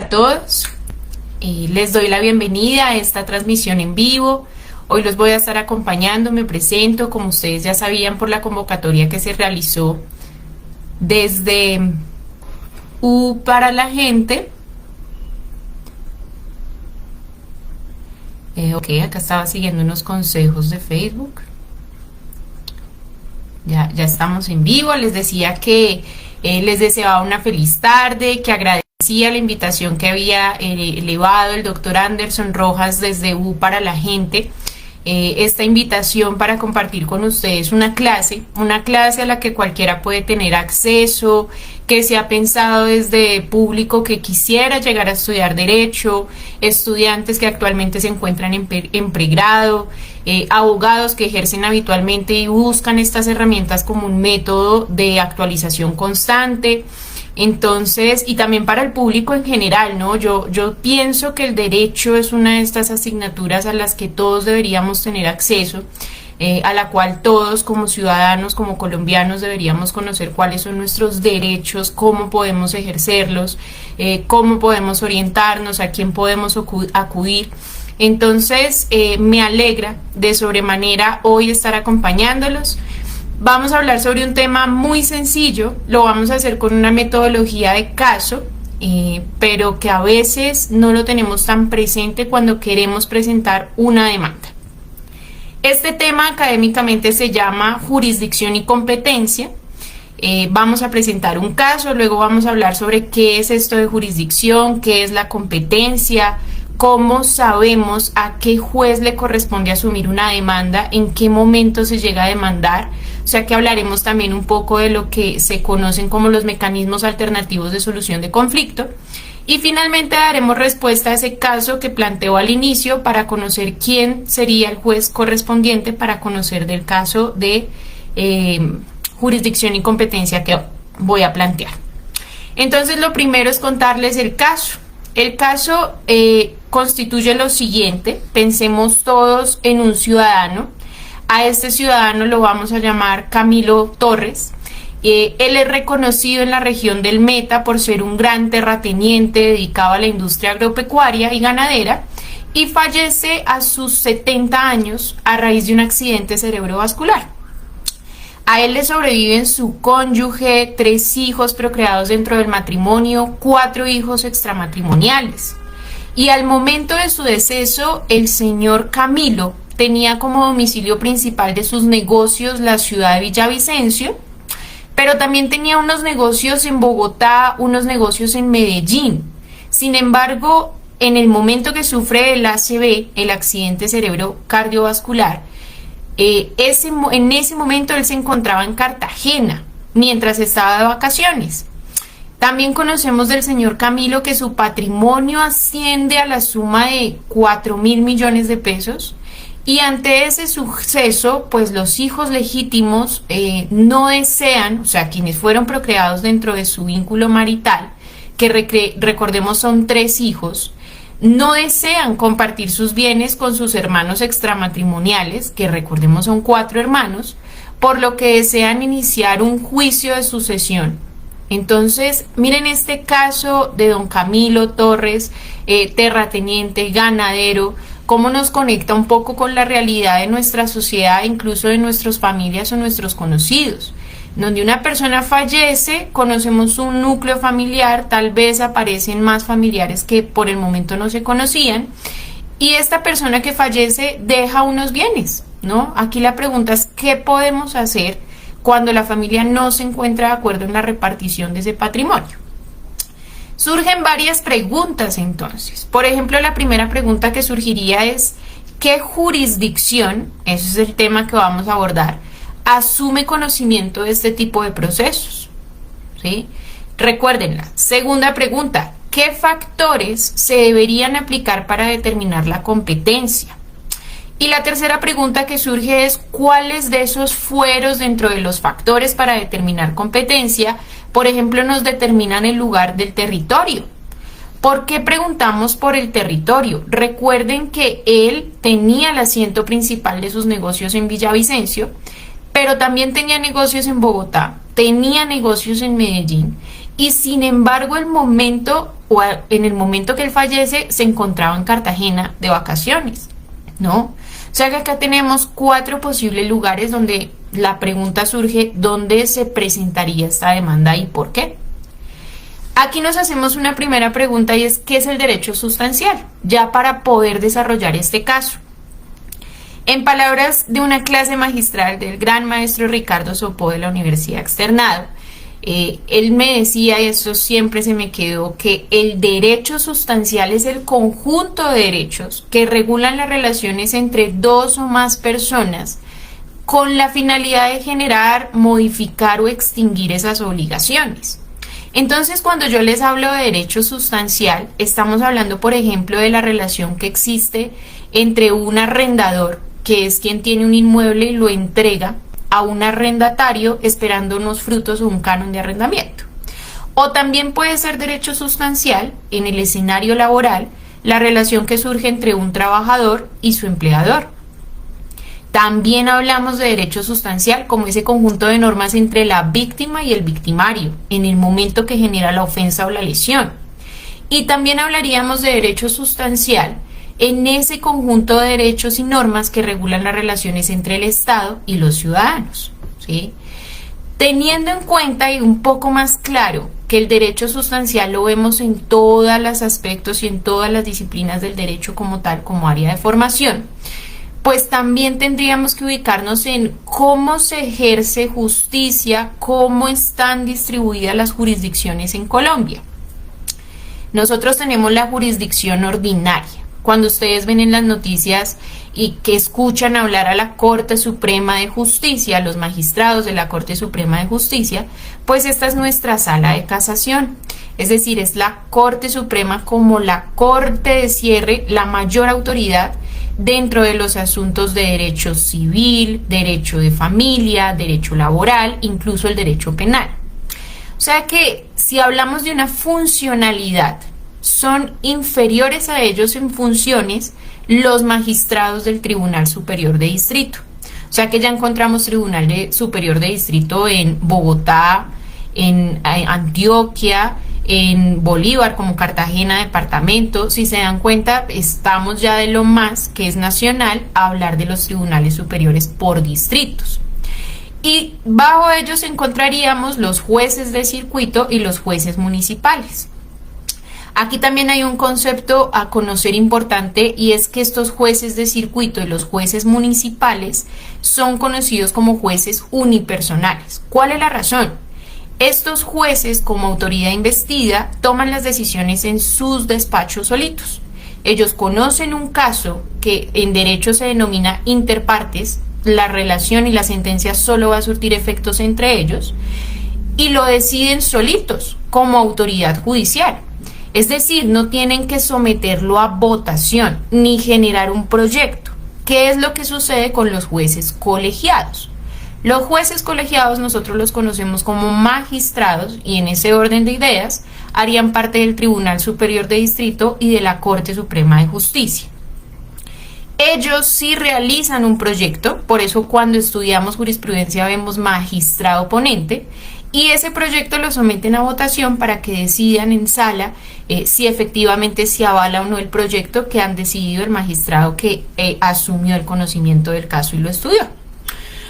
A todos, les doy la bienvenida a esta transmisión en vivo. Hoy los voy a estar acompañando, me presento, como ustedes ya sabían por la convocatoria que se realizó desde U para la gente. Ok, acá estaba siguiendo unos consejos de Facebook. Ya estamos en vivo. Les decía que les deseaba una feliz tarde, que agradecía la invitación que había elevado el doctor Anderson Rojas desde U para la gente. Esta invitación para compartir con ustedes una clase a la que cualquiera puede tener acceso, que se ha pensado desde público que quisiera llegar a estudiar Derecho, estudiantes que actualmente se encuentran en pregrado, abogados que ejercen habitualmente y buscan estas herramientas como un método de actualización constante. Entonces, y también para el público en general, ¿no? Yo pienso que el derecho es una de estas asignaturas a las que todos deberíamos tener acceso, a la cual todos como ciudadanos, como colombianos deberíamos conocer cuáles son nuestros derechos, cómo podemos ejercerlos, cómo podemos orientarnos, a quién podemos acudir. Entonces, me alegra de sobremanera hoy estar acompañándolos. Vamos a hablar sobre un tema muy sencillo, lo vamos a hacer con una metodología de caso, pero que a veces no lo tenemos tan presente cuando queremos presentar una demanda. Este tema académicamente se llama jurisdicción y competencia. Vamos a presentar un caso, luego vamos a hablar sobre qué es esto de jurisdicción, qué es la competencia, cómo sabemos a qué juez le corresponde asumir una demanda, en qué momento se llega a demandar. O sea que hablaremos también un poco de lo que se conocen como los mecanismos alternativos de solución de conflicto. Y finalmente daremos respuesta a ese caso que planteó al inicio para conocer quién sería el juez correspondiente para conocer del caso de jurisdicción y competencia que voy a plantear. Entonces lo primero es contarles el caso. El caso constituye lo siguiente: pensemos todos en un ciudadano. A este ciudadano lo vamos a llamar Camilo Torres. Él es reconocido en la región del Meta por ser un gran terrateniente dedicado a la industria agropecuaria y ganadera, y fallece a sus 70 años a raíz de un accidente cerebrovascular. A él le sobreviven su cónyuge, 3 hijos procreados dentro del matrimonio, 4 hijos extramatrimoniales. Y al momento de su deceso, el señor Camilo tenía como domicilio principal de sus negocios la ciudad de Villavicencio, pero también tenía unos negocios en Bogotá, unos negocios en Medellín. Sin embargo, en el momento que sufre el ACV, el accidente cerebro-cardiovascular, en ese momento él se encontraba en Cartagena, mientras estaba de vacaciones. También conocemos del señor Camilo que su patrimonio asciende a la suma de 4.000 millones de pesos. Y ante ese suceso, pues los hijos legítimos no desean, o sea, quienes fueron procreados dentro de su vínculo marital, que recordemos son 3 hijos, no desean compartir sus bienes con sus hermanos extramatrimoniales, que recordemos son 4 hermanos, por lo que desean iniciar un juicio de sucesión. Entonces, miren este caso de don Camilo Torres, terrateniente, ganadero, cómo nos conecta un poco con la realidad de nuestra sociedad, incluso de nuestras familias o nuestros conocidos. Donde una persona fallece, conocemos un núcleo familiar, tal vez aparecen más familiares que por el momento no se conocían, y esta persona que fallece deja unos bienes, ¿no? Aquí la pregunta es, ¿qué podemos hacer cuando la familia no se encuentra de acuerdo en la repartición de ese patrimonio? Surgen varias preguntas entonces. Por ejemplo, la primera pregunta que surgiría es, ¿qué jurisdicción, ese es el tema que vamos a abordar, asume conocimiento de este tipo de procesos? ¿Sí? Recuérdenla. Segunda pregunta, ¿qué factores se deberían aplicar para determinar la competencia? Y la tercera pregunta que surge es, ¿cuáles de esos fueros dentro de los factores para determinar competencia, por ejemplo, nos determinan el lugar del territorio? ¿Por qué preguntamos por el territorio? Recuerden que él tenía el asiento principal de sus negocios en Villavicencio, pero también tenía negocios en Bogotá, tenía negocios en Medellín, y sin embargo en el momento que él fallece se encontraba en Cartagena de vacaciones, ¿no? O sea que acá tenemos 4 posibles lugares donde la pregunta surge: ¿dónde se presentaría esta demanda y por qué? Aquí nos hacemos una primera pregunta, y es: ¿qué es el derecho sustancial? Ya para poder desarrollar este caso. En palabras de una clase magistral del gran maestro Ricardo Sopó de la Universidad Externado, él me decía, y eso siempre se me quedó, que el derecho sustancial es el conjunto de derechos que regulan las relaciones entre 2 o más personas con la finalidad de generar, modificar o extinguir esas obligaciones. Entonces, cuando yo les hablo de derecho sustancial, estamos hablando, por ejemplo, de la relación que existe entre un arrendador, que es quien tiene un inmueble y lo entrega a un arrendatario esperando unos frutos o un canon de arrendamiento. O también puede ser derecho sustancial, en el escenario laboral, la relación que surge entre un trabajador y su empleador. También hablamos de derecho sustancial como ese conjunto de normas entre la víctima y el victimario en el momento que genera la ofensa o la lesión. Y también hablaríamos de derecho sustancial en ese conjunto de derechos y normas que regulan las relaciones entre el Estado y los ciudadanos, ¿sí? Teniendo en cuenta y un poco más claro que el derecho sustancial lo vemos en todos los aspectos y en todas las disciplinas del derecho como tal, como área de formación, pues también tendríamos que ubicarnos en cómo se ejerce justicia, cómo están distribuidas las jurisdicciones en Colombia. Nosotros tenemos la jurisdicción ordinaria. Cuando ustedes ven en las noticias y que escuchan hablar a la Corte Suprema de Justicia, a los magistrados de la Corte Suprema de Justicia, pues esta es nuestra sala de casación. Es decir, es la Corte Suprema como la Corte de cierre, la mayor autoridad dentro de los asuntos de derecho civil, derecho de familia, derecho laboral, incluso el derecho penal. O sea que si hablamos de una funcionalidad, son inferiores a ellos en funciones los magistrados del Tribunal Superior de Distrito. O sea que ya encontramos Tribunal Superior de Distrito en Bogotá, en Antioquia, en Bolívar, como Cartagena, departamento. Si se dan cuenta, estamos ya de lo más que es nacional a hablar de los tribunales superiores por distritos. Y bajo ellos encontraríamos los jueces de circuito y los jueces municipales. Aquí también hay un concepto a conocer importante, y es que estos jueces de circuito y los jueces municipales son conocidos como jueces unipersonales. ¿Cuál es la razón? Estos jueces, como autoridad investida, toman las decisiones en sus despachos solitos. Ellos conocen un caso que en derecho se denomina interpartes, la relación y la sentencia solo va a surtir efectos entre ellos, y lo deciden solitos como autoridad judicial. Es decir, no tienen que someterlo a votación ni generar un proyecto. ¿Qué es lo que sucede con los jueces colegiados? Los jueces colegiados nosotros los conocemos como magistrados, y en ese orden de ideas harían parte del Tribunal Superior de Distrito y de la Corte Suprema de Justicia. Ellos sí realizan un proyecto, por eso cuando estudiamos jurisprudencia vemos magistrado ponente, y ese proyecto lo someten a votación para que decidan en sala si efectivamente se avala o no el proyecto que han decidido el magistrado que asumió el conocimiento del caso y lo estudió.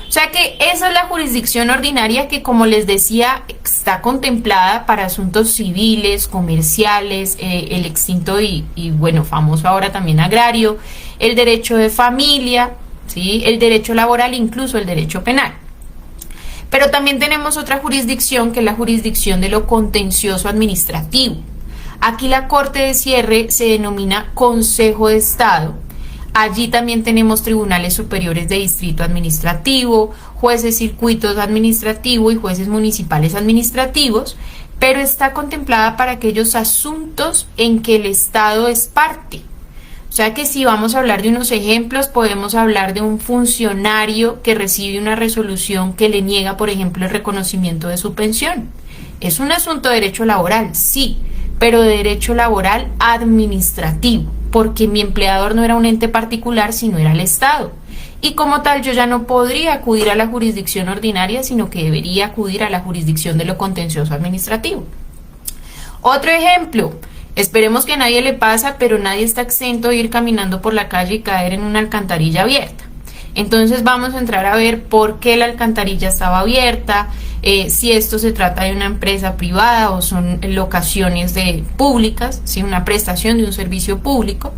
O sea que esa es la jurisdicción ordinaria que, como les decía, está contemplada para asuntos civiles, comerciales, el extinto y bueno, famoso ahora también agrario, el derecho de familia, ¿sí? El derecho laboral, incluso el derecho penal. Pero también tenemos otra jurisdicción, que es la jurisdicción de lo contencioso administrativo. Aquí la Corte de cierre se denomina Consejo de Estado. Allí también tenemos tribunales superiores de distrito administrativo, jueces circuitos administrativos y jueces municipales administrativos, pero está contemplada para aquellos asuntos en que el Estado es parte. O sea que si vamos a hablar de unos ejemplos, podemos hablar de un funcionario que recibe una resolución que le niega, por ejemplo, el reconocimiento de su pensión. Es un asunto de derecho laboral, sí, pero de derecho laboral administrativo, porque mi empleador no era un ente particular, sino era el Estado. Y como tal, yo ya no podría acudir a la jurisdicción ordinaria, sino que debería acudir a la jurisdicción de lo contencioso administrativo. Otro ejemplo, esperemos que a nadie le pasa, pero nadie está exento de ir caminando por la calle y caer en una alcantarilla abierta. Entonces vamos a entrar a ver por qué la alcantarilla estaba abierta, si esto se trata de una empresa privada o son locaciones públicas, ¿sí? Una prestación de un servicio público.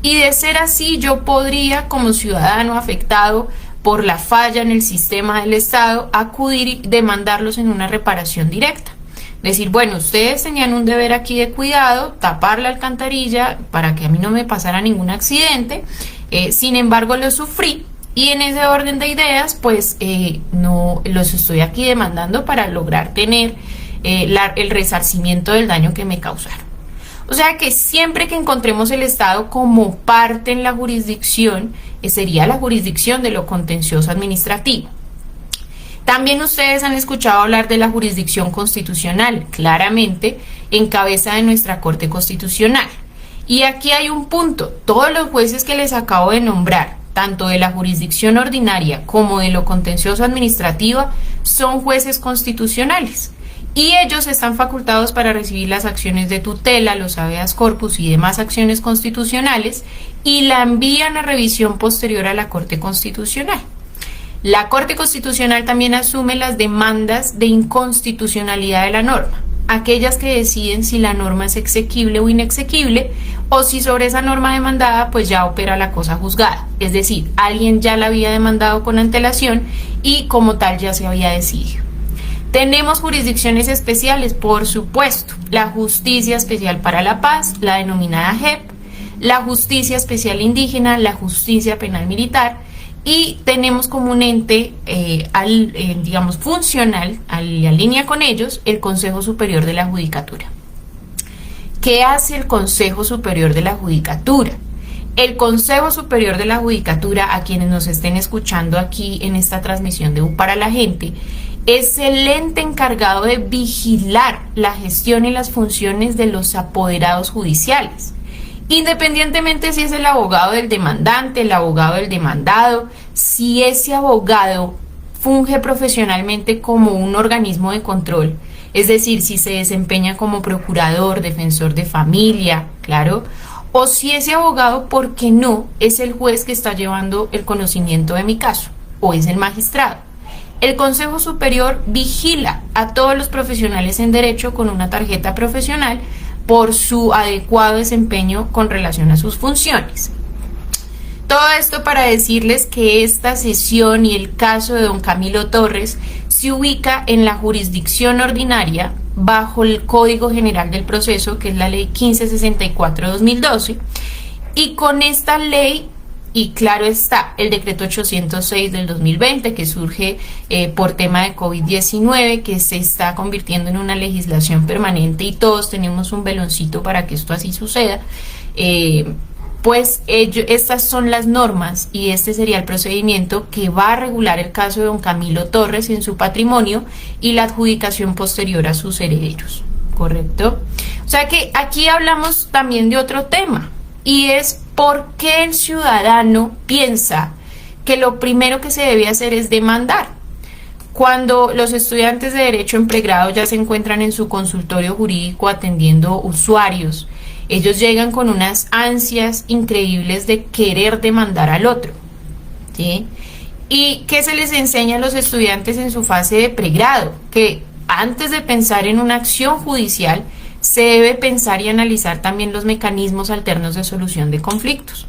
Y de ser así, yo podría, como ciudadano afectado por la falla en el sistema del Estado, acudir y demandarlos en una reparación directa. Decir, bueno, ustedes tenían un deber aquí de cuidado, tapar la alcantarilla para que a mí no me pasara ningún accidente, sin embargo lo sufrí. Y en ese orden de ideas, pues no los estoy aquí demandando para lograr tener el resarcimiento del daño que me causaron. O sea que siempre que encontremos el Estado como parte en la jurisdicción, sería la jurisdicción de lo contencioso administrativo. También ustedes han escuchado hablar de la jurisdicción constitucional, claramente en cabeza de nuestra Corte Constitucional. Y aquí hay un punto, todos los jueces que les acabo de nombrar, tanto de la jurisdicción ordinaria como de lo contencioso administrativa, son jueces constitucionales. Y ellos están facultados para recibir las acciones de tutela, los habeas corpus y demás acciones constitucionales y la envían a revisión posterior a la Corte Constitucional. La Corte Constitucional también asume las demandas de inconstitucionalidad de la norma, aquellas que deciden si la norma es exequible o inexequible, o si sobre esa norma demandada pues ya opera la cosa juzgada, es decir, alguien ya la había demandado con antelación y como tal ya se había decidido. Tenemos jurisdicciones especiales, por supuesto, la Justicia Especial para la Paz, la denominada JEP, la Justicia Especial Indígena, la Justicia Penal Militar, y tenemos como un ente, digamos, funcional, a línea con ellos, el Consejo Superior de la Judicatura. ¿Qué hace el Consejo Superior de la Judicatura? El Consejo Superior de la Judicatura, a quienes nos estén escuchando aquí en esta transmisión de U para la Gente, es el ente encargado de vigilar la gestión y las funciones de los apoderados judiciales. Independientemente si es el abogado del demandante, el abogado del demandado, si ese abogado funge profesionalmente como un organismo de control, es decir, si se desempeña como procurador, defensor de familia, claro, o si ese abogado, ¿por qué no?, es el juez que está llevando el conocimiento de mi caso, o es el magistrado. El Consejo Superior vigila a todos los profesionales en derecho con una tarjeta profesional por su adecuado desempeño con relación a sus funciones. Todo esto para decirles que esta sesión y el caso de don Camilo Torres se ubica en la jurisdicción ordinaria bajo el Código General del Proceso, que es la Ley 1564/2012, y con esta ley, y claro está, el decreto 806 del 2020, que surge por tema de COVID-19, que se está convirtiendo en una legislación permanente y todos tenemos un veloncito para que esto así suceda, estas son las normas y este sería el procedimiento que va a regular el caso de don Camilo Torres en su patrimonio y la adjudicación posterior a sus herederos, ¿correcto? O sea que aquí hablamos también de otro tema, y es por qué el ciudadano piensa que lo primero que se debe hacer es demandar. Cuando los estudiantes de Derecho en pregrado ya se encuentran en su consultorio jurídico atendiendo usuarios, ellos llegan con unas ansias increíbles de querer demandar al otro, ¿sí? ¿Y qué se les enseña a los estudiantes en su fase de pregrado? Que antes de pensar en una acción judicial, se debe pensar y analizar también los mecanismos alternos de solución de conflictos.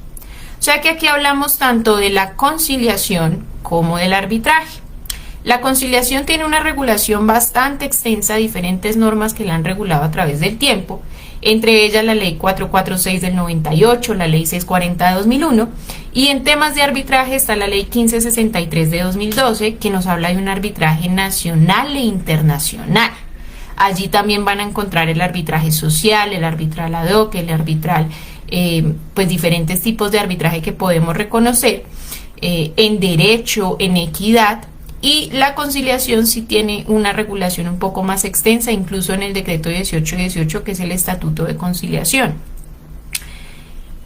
O sea que aquí hablamos tanto de la conciliación como del arbitraje. La conciliación tiene una regulación bastante extensa, diferentes normas que la han regulado a través del tiempo, entre ellas la Ley 446 del 98, la Ley 640 de 2001, y en temas de arbitraje está la Ley 1563 de 2012, que nos habla de un arbitraje nacional e internacional. Allí también van a encontrar el arbitraje social, el arbitral ad hoc, el arbitral, pues diferentes tipos de arbitraje que podemos reconocer en derecho, en equidad, y la conciliación sí tiene una regulación un poco más extensa, incluso en el decreto 1818, que es el Estatuto de Conciliación.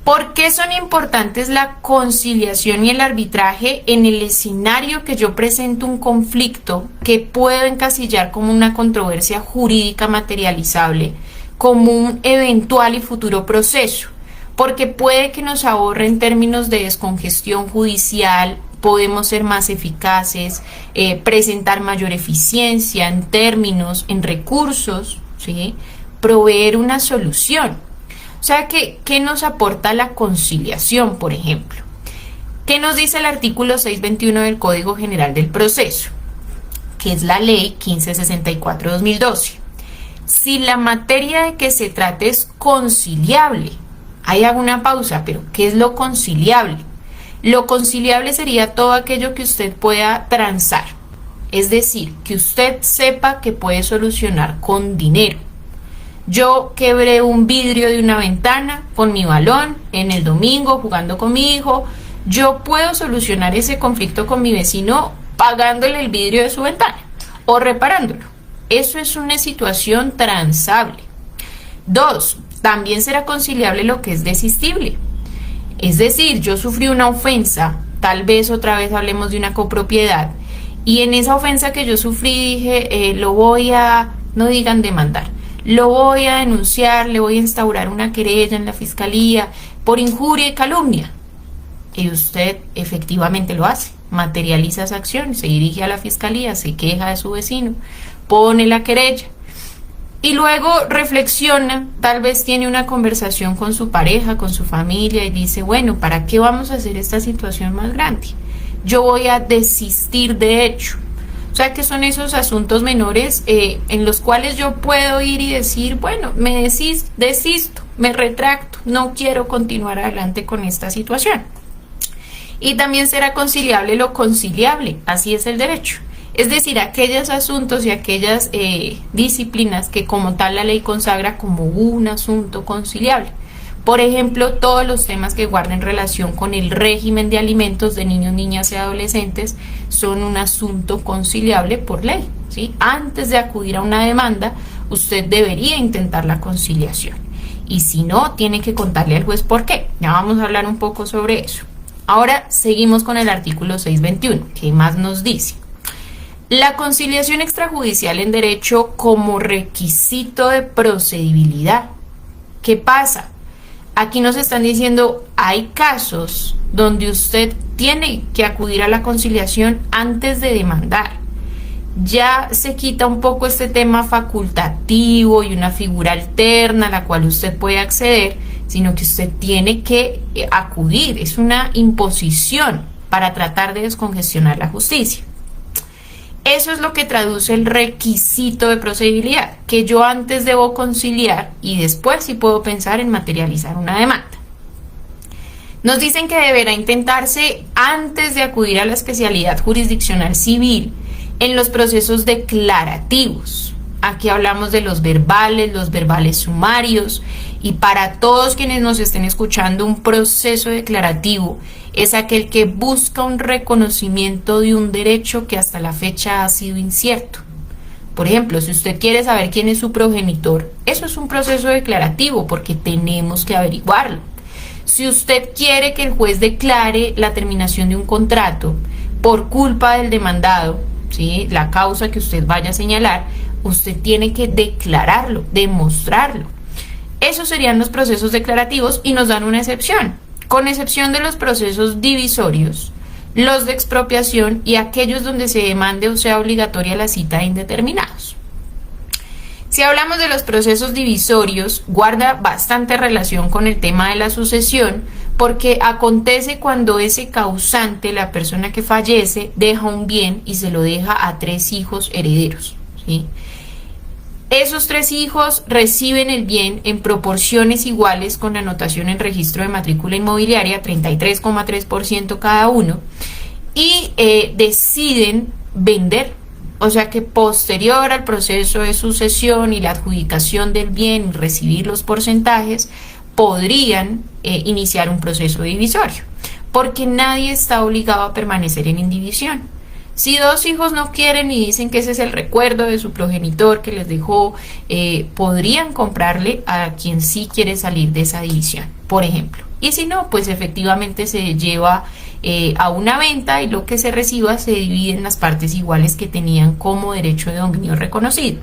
¿Por qué son importantes la conciliación y el arbitraje en el escenario que yo presento un conflicto que puedo encasillar como una controversia jurídica materializable como un eventual y futuro proceso, porque puede que nos ahorre en términos de descongestión judicial, podemos ser más eficaces, presentar mayor eficiencia en términos, en recursos, ¿sí? Proveer una solución. O sea, ¿qué nos aporta la conciliación, por ejemplo? ¿Qué nos dice el artículo 621 del Código General del Proceso? Que es la ley 1564-2012. Si la materia de que se trate es conciliable, ahí hago una pausa, pero ¿qué es lo conciliable? Lo conciliable sería todo aquello que usted pueda transar, es decir, que usted sepa que puede solucionar con dinero. Yo quebré un vidrio de una ventana con mi balón en el domingo jugando con mi hijo. Yo puedo solucionar ese conflicto con mi vecino pagándole el vidrio de su ventana o reparándolo. Eso es una situación transable. 2. También será conciliable lo que es desistible. Es decir, yo sufrí una ofensa, tal vez otra vez hablemos de una copropiedad, y en esa ofensa que yo sufrí dije, no digan demandar, lo voy a denunciar, le voy a instaurar una querella en la fiscalía por injuria y calumnia. Y usted efectivamente lo hace, materializa esa acción, se dirige a la fiscalía, se queja de su vecino, pone la querella y luego reflexiona, tal vez tiene una conversación con su pareja, con su familia y dice, bueno, ¿para qué vamos a hacer esta situación más grande? Yo voy a desistir de hecho. O sea que son esos asuntos menores en los cuales yo puedo ir y decir, bueno, me desisto, me retracto, no quiero continuar adelante con esta situación. Y también será conciliable lo conciliable, así es el derecho. Es decir, aquellos asuntos y aquellas disciplinas que como tal la ley consagra como un asunto conciliable. Por ejemplo, todos los temas que guarden relación con el régimen de alimentos de niños, niñas y adolescentes son un asunto conciliable por ley, ¿sí? Antes de acudir a una demanda, usted debería intentar la conciliación. Y si no, tiene que contarle al juez por qué. Ya vamos a hablar un poco sobre eso. Ahora seguimos con el artículo 621, que más nos dice. La conciliación extrajudicial en derecho como requisito de procedibilidad. ¿Qué pasa? Aquí nos están diciendo, hay casos donde usted tiene que acudir a la conciliación antes de demandar. Ya se quita un poco este tema facultativo y una figura alterna a la cual usted puede acceder, sino que usted tiene que acudir. Es una imposición para tratar de descongestionar la justicia. Eso es lo que traduce el requisito de procedibilidad, que yo antes debo conciliar y después sí puedo pensar en materializar una demanda. Nos dicen que deberá intentarse antes de acudir a la especialidad jurisdiccional civil en los procesos declarativos. Aquí hablamos de los verbales sumarios, y para todos quienes nos estén escuchando, un proceso declarativo es aquel que busca un reconocimiento de un derecho que hasta la fecha ha sido incierto. Por ejemplo, si usted quiere saber quién es su progenitor, eso es un proceso declarativo porque tenemos que averiguarlo. Si usted quiere que el juez declare la terminación de un contrato por culpa del demandado, ¿sí?, la causa que usted vaya a señalar, usted tiene que declararlo, demostrarlo. Esos serían los procesos declarativos y nos dan una excepción, con excepción de los procesos divisorios, los de expropiación y aquellos donde se demande o sea obligatoria la cita de indeterminados. Si hablamos de los procesos divisorios, guarda bastante relación con el tema de la sucesión, porque acontece cuando ese causante, la persona que fallece, deja un bien y se lo deja a 3 hijos herederos, ¿sí? Esos 3 hijos reciben el bien en proporciones iguales con anotación en registro de matrícula inmobiliaria, 33,3% cada uno, y deciden vender. O sea que posterior al proceso de sucesión y la adjudicación del bien y recibir los porcentajes, podrían iniciar un proceso divisorio, porque nadie está obligado a permanecer en indivisión. Si 2 hijos no quieren y dicen que ese es el recuerdo de su progenitor que les dejó, podrían comprarle a quien sí quiere salir de esa división, por ejemplo. Y si no, pues efectivamente se lleva a una venta y lo que se reciba se divide en las partes iguales que tenían como derecho de dominio reconocido.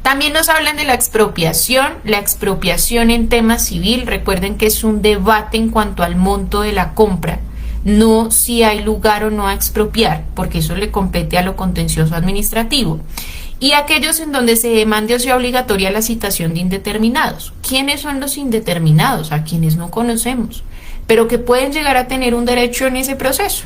También nos hablan de la expropiación en tema civil. Recuerden que es un debate en cuanto al monto de la compra, no si hay lugar o no a expropiar, porque eso le compete a lo contencioso administrativo. Y aquellos en donde se demande o sea obligatoria la citación de indeterminados. ¿Quiénes son los indeterminados? A quienes no conocemos, pero que pueden llegar a tener un derecho en ese proceso.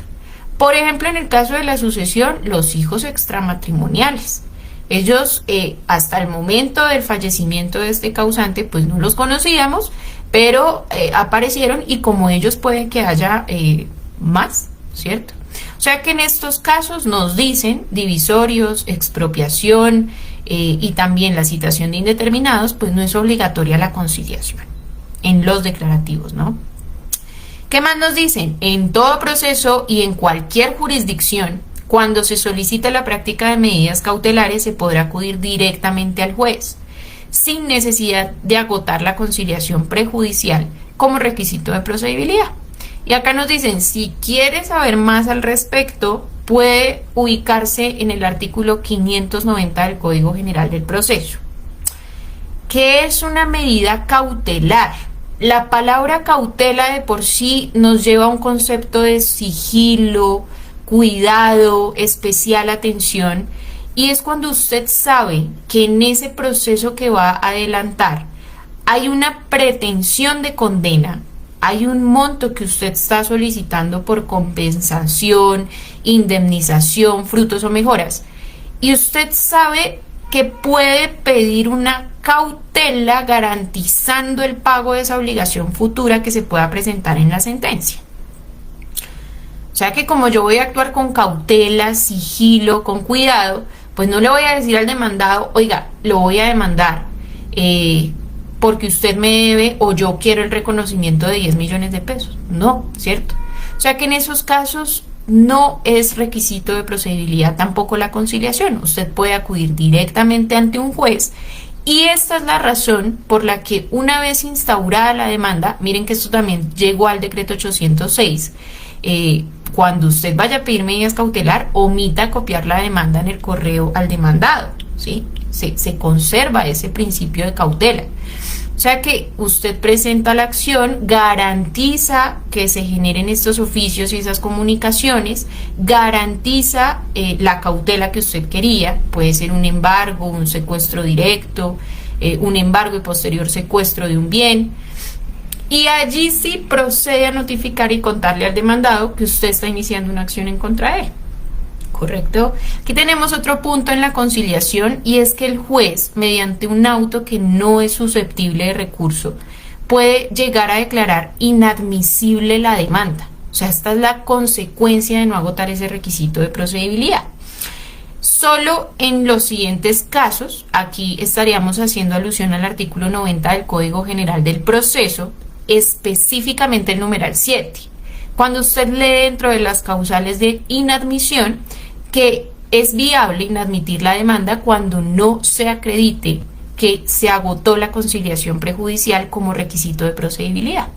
Por ejemplo, en el caso de la sucesión, los hijos extramatrimoniales. Ellos, hasta el momento del fallecimiento de este causante, pues no los conocíamos, pero aparecieron, y como ellos puede que haya más, ¿cierto? O sea que en estos casos nos dicen divisorios, expropiación y también la citación de indeterminados, pues no es obligatoria la conciliación en los declarativos, ¿no? ¿Qué más nos dicen? En todo proceso y en cualquier jurisdicción, cuando se solicita la práctica de medidas cautelares, se podrá acudir directamente al juez, sin necesidad de agotar la conciliación prejudicial como requisito de procedibilidad. Y acá nos dicen, si quiere saber más al respecto, puede ubicarse en el artículo 590 del Código General del Proceso. ¿Qué es una medida cautelar? La palabra cautela de por sí nos lleva a un concepto de sigilo, cuidado, especial atención, y es cuando usted sabe que en ese proceso que va a adelantar hay una pretensión de condena, hay un monto que usted está solicitando por compensación, indemnización, frutos o mejoras, y usted sabe que puede pedir una cautela garantizando el pago de esa obligación futura que se pueda presentar en la sentencia. O sea que como yo voy a actuar con cautela, sigilo, con cuidado, pues no le voy a decir al demandado, oiga, lo voy a demandar porque usted me debe o yo quiero el reconocimiento de 10 millones de pesos. No, ¿cierto? O sea que en esos casos no es requisito de procedibilidad tampoco la conciliación. Usted puede acudir directamente ante un juez, y esta es la razón por la que una vez instaurada la demanda, miren que esto también llegó al decreto 806, cuando usted vaya a pedir medidas cautelar, omita copiar la demanda en el correo al demandado, ¿sí? Se conserva ese principio de cautela. O sea que usted presenta la acción, garantiza que se generen estos oficios y esas comunicaciones, garantiza la cautela que usted quería, puede ser un embargo, un secuestro directo, un embargo y posterior secuestro de un bien, y allí sí procede a notificar y contarle al demandado que usted está iniciando una acción en contra de él. ¿Correcto? Aquí tenemos otro punto en la conciliación, y es que el juez, mediante un auto que no es susceptible de recurso, puede llegar a declarar inadmisible la demanda. O sea, esta es la consecuencia de no agotar ese requisito de procedibilidad. Solo en los siguientes casos, aquí estaríamos haciendo alusión al artículo 90 del Código General del Proceso, específicamente el numeral 7. Cuando usted lee dentro de las causales de inadmisión que es viable inadmitir la demanda cuando no se acredite que se agotó la conciliación prejudicial como requisito de procedibilidad.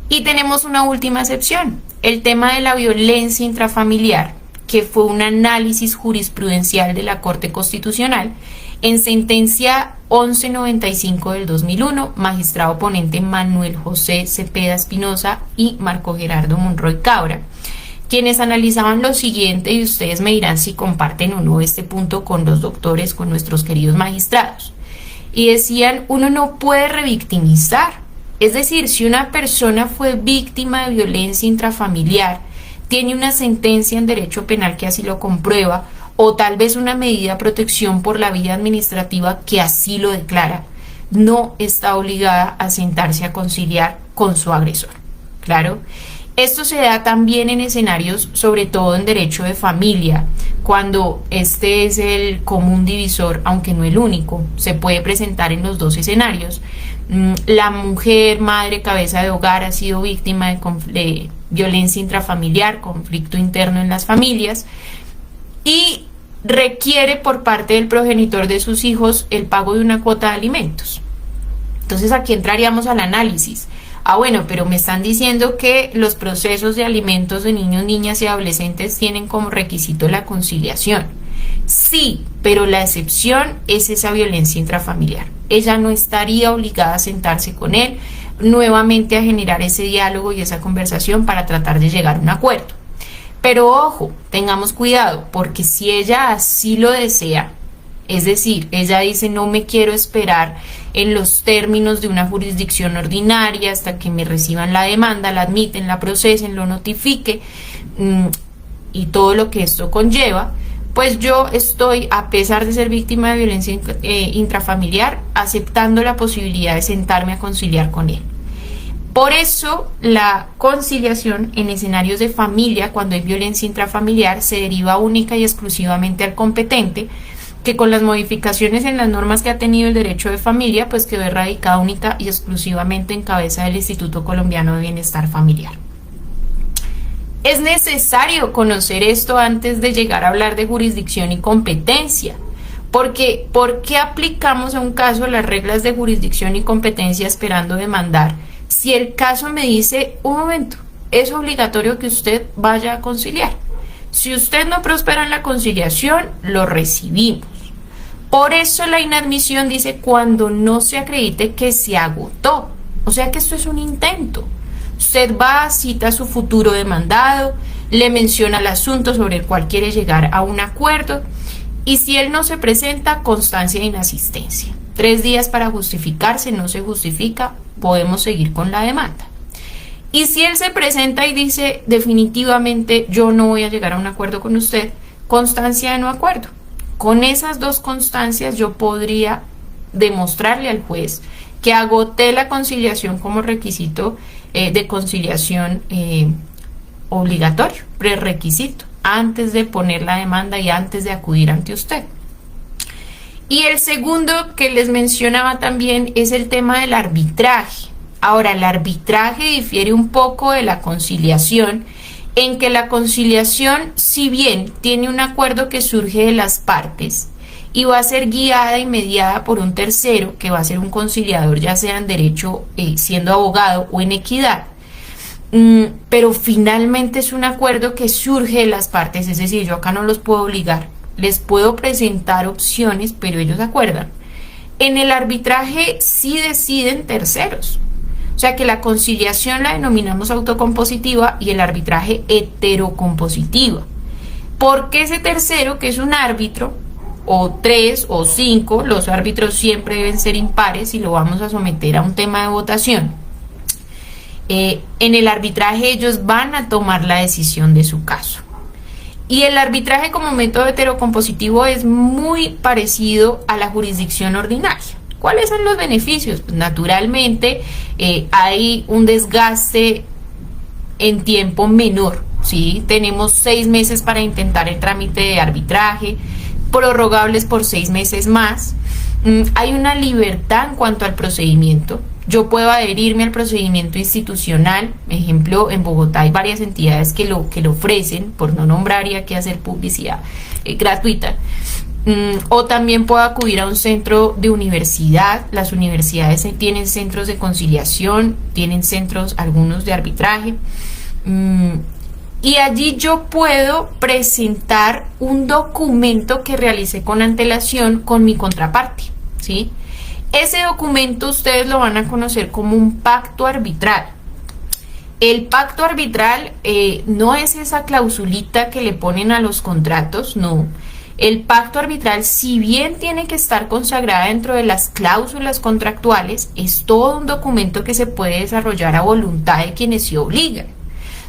Y tenemos una última excepción, el tema de la violencia intrafamiliar, que fue un análisis jurisprudencial de la Corte Constitucional en sentencia 1195 del 2001, magistrado ponente Manuel José Cepeda Espinosa y Marco Gerardo Monroy Cabra, quienes analizaban lo siguiente, y ustedes me dirán si comparten o no este punto con los doctores, con nuestros queridos magistrados. Y decían, uno no puede revictimizar, es decir, si una persona fue víctima de violencia intrafamiliar, tiene una sentencia en derecho penal que así lo comprueba, o tal vez una medida de protección por la vía administrativa que así lo declara, no está obligada a sentarse a conciliar con su agresor. ¿Claro? Esto se da también en escenarios, sobre todo en derecho de familia, cuando este es el común divisor, aunque no el único. Se puede presentar en los dos escenarios. La mujer, madre, cabeza de hogar, ha sido víctima de violencia intrafamiliar, conflicto interno en las familias, y requiere por parte del progenitor de sus hijos el pago de una cuota de alimentos. Entonces aquí entraríamos al análisis. Bueno, pero me están diciendo que los procesos de alimentos de niños, niñas y adolescentes tienen como requisito la conciliación. Sí, pero la excepción es esa violencia intrafamiliar. Ella no estaría obligada a sentarse con él nuevamente a generar ese diálogo y esa conversación para tratar de llegar a un acuerdo. Pero ojo, tengamos cuidado, porque si ella así lo desea, es decir, ella dice no me quiero esperar en los términos de una jurisdicción ordinaria hasta que me reciban la demanda, la admiten, la procesen, lo notifique y todo lo que esto conlleva, pues yo estoy, a pesar de ser víctima de violencia intrafamiliar, aceptando la posibilidad de sentarme a conciliar con él. Por eso la conciliación en escenarios de familia, cuando hay violencia intrafamiliar, se deriva única y exclusivamente al competente, que con las modificaciones en las normas que ha tenido el derecho de familia, pues quedó erradicada única y exclusivamente en cabeza del Instituto Colombiano de Bienestar Familiar. Es necesario conocer esto antes de llegar a hablar de jurisdicción y competencia, porque ¿por qué aplicamos a un caso las reglas de jurisdicción y competencia esperando demandar? Si el caso me dice, un momento, es obligatorio que usted vaya a conciliar. Si usted no prospera en la conciliación, lo recibimos. Por eso la inadmisión dice cuando no se acredite que se agotó. O sea que esto es un intento. Usted va, cita a su futuro demandado, le menciona el asunto sobre el cual quiere llegar a un acuerdo y si él no se presenta, constancia de inasistencia. 3 días para justificarse, no se justifica, podemos seguir con la demanda. Y si él se presenta y dice definitivamente yo no voy a llegar a un acuerdo con usted, constancia de no acuerdo. Con esas 2 constancias yo podría demostrarle al juez que agoté la conciliación como requisito de conciliación obligatorio, prerequisito, antes de poner la demanda y antes de acudir ante usted. Y el segundo que les mencionaba también es el tema del arbitraje. Ahora, el arbitraje difiere un poco de la conciliación, en que la conciliación, si bien tiene un acuerdo que surge de las partes y va a ser guiada y mediada por un tercero, que va a ser un conciliador, ya sea en derecho, siendo abogado o en equidad, pero finalmente es un acuerdo que surge de las partes, es decir, yo acá no los puedo obligar, les puedo presentar opciones, pero ellos acuerdan. En el arbitraje sí deciden terceros. O sea que la conciliación la denominamos autocompositiva y el arbitraje heterocompositiva. Porque ese tercero, que es un árbitro, o 3 o 5, los árbitros siempre deben ser impares y lo vamos a someter a un tema de votación. En el arbitraje ellos van a tomar la decisión de su caso. Y el arbitraje como método heterocompositivo es muy parecido a la jurisdicción ordinaria. ¿Cuáles son los beneficios? Pues naturalmente hay un desgaste en tiempo menor, ¿sí? Tenemos 6 meses para intentar el trámite de arbitraje, prorrogables por 6 meses más. Hay una libertad en cuanto al procedimiento. Yo puedo adherirme al procedimiento institucional. Ejemplo, en Bogotá hay varias entidades que lo ofrecen, por no nombrar y aquí hacer publicidad gratuita. O también puedo acudir a un centro de universidad. Las universidades tienen centros de conciliación, tienen centros, algunos de arbitraje. Y allí yo puedo presentar un documento que realicé con antelación con mi contraparte, ¿sí? Ese documento ustedes lo van a conocer como un pacto arbitral. El pacto arbitral no es esa clausulita que le ponen a los contratos, no. El pacto arbitral, si bien tiene que estar consagrada dentro de las cláusulas contractuales, es todo un documento que se puede desarrollar a voluntad de quienes se obligan.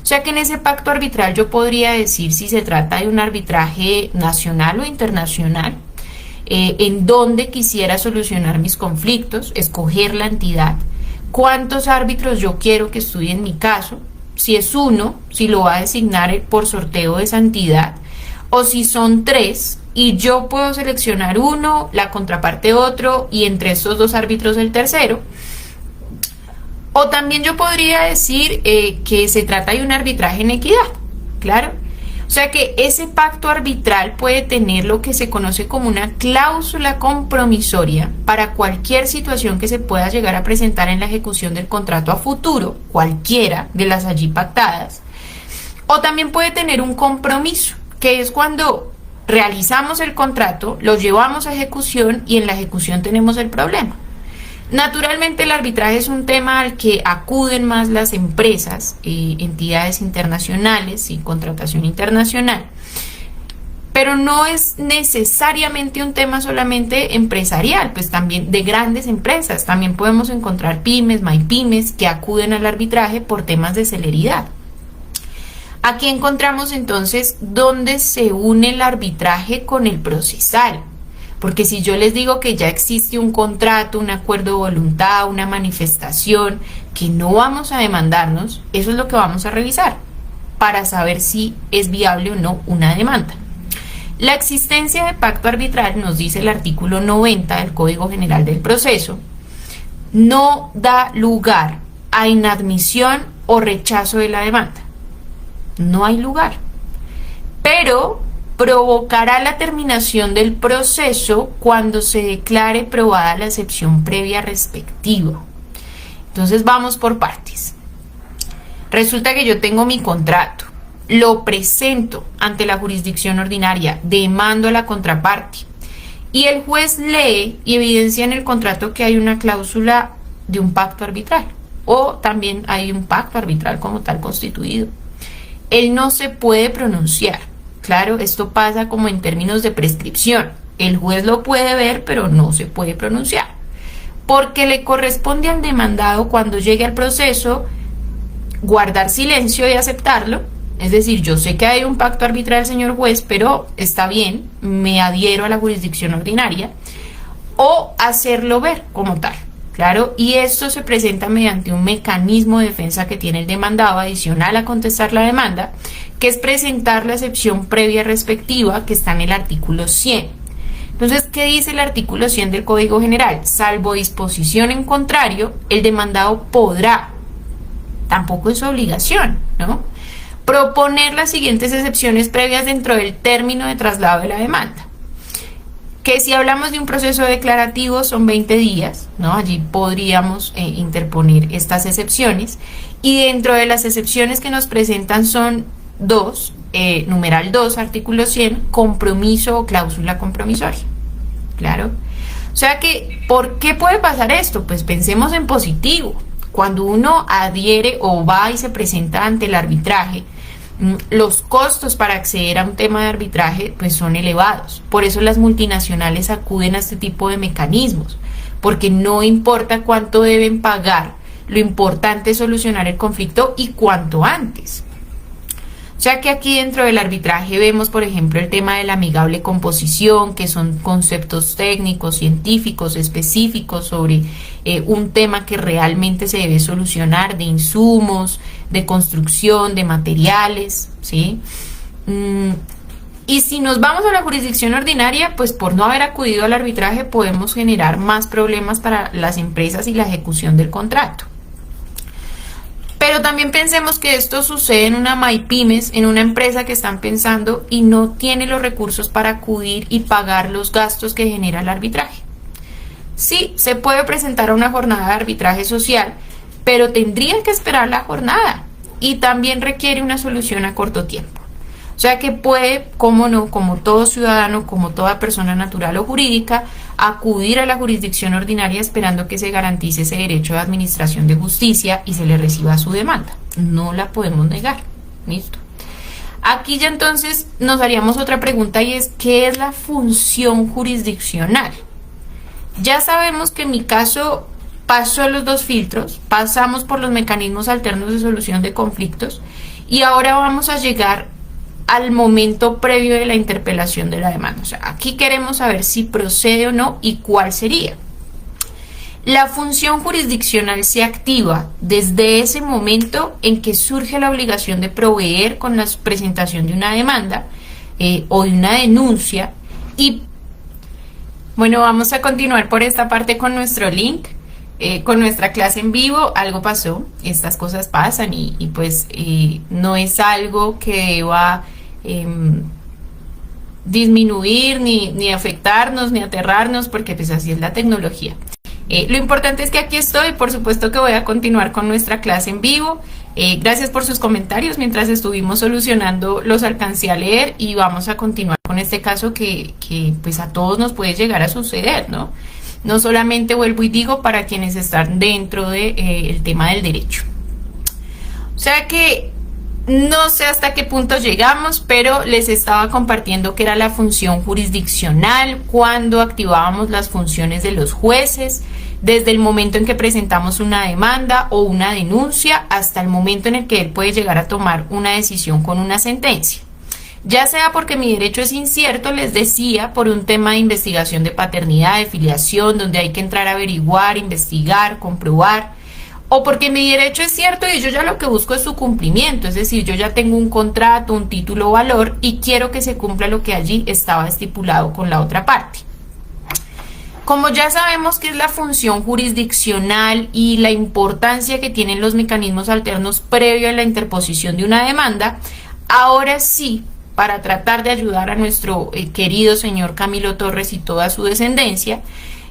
O sea que en ese pacto arbitral yo podría decir si se trata de un arbitraje nacional o internacional, en donde quisiera solucionar mis conflictos, escoger la entidad, cuántos árbitros yo quiero que estudien mi caso, si es uno, si lo va a designar por sorteo de esa entidad, o si son 3 y yo puedo seleccionar uno, la contraparte otro y entre estos 2 árbitros el tercero. O también yo podría decir que se trata de un arbitraje en equidad, claro. O sea que ese pacto arbitral puede tener lo que se conoce como una cláusula compromisoria para cualquier situación que se pueda llegar a presentar en la ejecución del contrato a futuro, cualquiera de las allí pactadas. O también puede tener un compromiso, que es cuando realizamos el contrato, lo llevamos a ejecución y en la ejecución tenemos el problema. Naturalmente el arbitraje es un tema al que acuden más las empresas, entidades internacionales y contratación internacional, pero no es necesariamente un tema solamente empresarial, pues también de grandes empresas. También podemos encontrar pymes, mypymes que acuden al arbitraje por temas de celeridad. Aquí encontramos entonces dónde se une el arbitraje con el procesal. Porque si yo les digo que ya existe un contrato, un acuerdo de voluntad, una manifestación, que no vamos a demandarnos, eso es lo que vamos a revisar para saber si es viable o no una demanda. La existencia de pacto arbitral, nos dice el artículo 90 del Código General del Proceso, no da lugar a inadmisión o rechazo de la demanda. No hay lugar. Pero provocará la terminación del proceso cuando se declare probada la excepción previa respectiva. Entonces vamos por partes. Resulta que yo tengo mi contrato, lo presento ante la jurisdicción ordinaria, demando a la contraparte y el juez lee y evidencia en el contrato que hay una cláusula de un pacto arbitral o también hay un pacto arbitral como tal constituido. Él no se puede pronunciar. Claro, esto pasa como en términos de prescripción. El juez lo puede ver, pero no se puede pronunciar. Porque le corresponde al demandado cuando llegue al proceso guardar silencio y aceptarlo. Es decir, yo sé que hay un pacto arbitral, señor juez, pero está bien, me adhiero a la jurisdicción ordinaria. O hacerlo ver como tal. Claro, y esto se presenta mediante un mecanismo de defensa que tiene el demandado adicional a contestar la demanda, que es presentar la excepción previa respectiva que está en el artículo 100. Entonces, ¿qué dice el artículo 100 del Código General? Salvo disposición en contrario, el demandado podrá, tampoco es su obligación, ¿no?, proponer las siguientes excepciones previas dentro del término de traslado de la demanda. Que si hablamos de un proceso declarativo son 20 días, ¿no? Allí podríamos interponer estas excepciones y dentro de las excepciones que nos presentan son dos, numeral 2, artículo 100, compromiso o cláusula compromisoria. Claro. O sea que, ¿por qué puede pasar esto? Pues pensemos en positivo. Cuando uno adhiere o va y se presenta ante el arbitraje, los costos para acceder a un tema de arbitraje pues son elevados. Por eso las multinacionales acuden a este tipo de mecanismos, porque no importa cuánto deben pagar, lo importante es solucionar el conflicto y cuanto antes. O sea que aquí dentro del arbitraje vemos, por ejemplo, el tema de la amigable composición, que son conceptos técnicos, científicos, específicos sobre un tema que realmente se debe solucionar, de insumos, de construcción, de materiales, ¿sí? Y si nos vamos a la jurisdicción ordinaria, pues por no haber acudido al arbitraje podemos generar más problemas para las empresas y la ejecución del contrato. Pero también pensemos que esto sucede en una mypymes, en una empresa que están pensando y no tiene los recursos para acudir y pagar los gastos que genera el arbitraje. Sí, se puede presentar a una jornada de arbitraje social, pero tendrían que esperar la jornada y también requiere una solución a corto tiempo. O sea que puede, como no, como todo ciudadano, como toda persona natural o jurídica, acudir a la jurisdicción ordinaria esperando que se garantice ese derecho de administración de justicia y se le reciba su demanda. No la podemos negar. ¿Listo? Aquí ya entonces nos haríamos otra pregunta y es, ¿qué es la función jurisdiccional? Ya sabemos que en mi caso pasó los dos filtros, pasamos por los mecanismos alternos de solución de conflictos y ahora vamos a llegar al momento previo de la interpelación de la demanda. O sea, aquí queremos saber si procede o no y cuál sería. La función jurisdiccional se activa desde ese momento en que surge la obligación de proveer con la presentación de una demanda o de una denuncia. Y bueno, vamos a continuar por esta parte con nuestro link. Con nuestra clase en vivo. Algo pasó, estas cosas pasan y pues no es algo que deba disminuir ni afectarnos ni aterrarnos, porque pues así es la tecnología. Lo importante es que aquí estoy, por supuesto que voy a continuar con nuestra clase en vivo. Gracias por sus comentarios mientras estuvimos solucionando, los alcancé a leer y vamos a continuar con este caso que pues a todos nos puede llegar a suceder, ¿no? No solamente, vuelvo y digo, para quienes están dentro de, el tema del derecho. O sea que no sé hasta qué punto llegamos, pero les estaba compartiendo que era la función jurisdiccional cuando activábamos las funciones de los jueces, desde el momento en que presentamos una demanda o una denuncia hasta el momento en el que él puede llegar a tomar una decisión con una sentencia. Ya sea porque mi derecho es incierto, les decía, por un tema de investigación de paternidad, de filiación, donde hay que entrar a averiguar, investigar, comprobar, o porque mi derecho es cierto y yo ya lo que busco es su cumplimiento, es decir, yo ya tengo un contrato, un título o valor y quiero que se cumpla lo que allí estaba estipulado con la otra parte. Como ya sabemos qué es la función jurisdiccional y la importancia que tienen los mecanismos alternos previo a la interposición de una demanda, ahora sí, para tratar de ayudar a nuestro querido señor Camilo Torres y toda su descendencia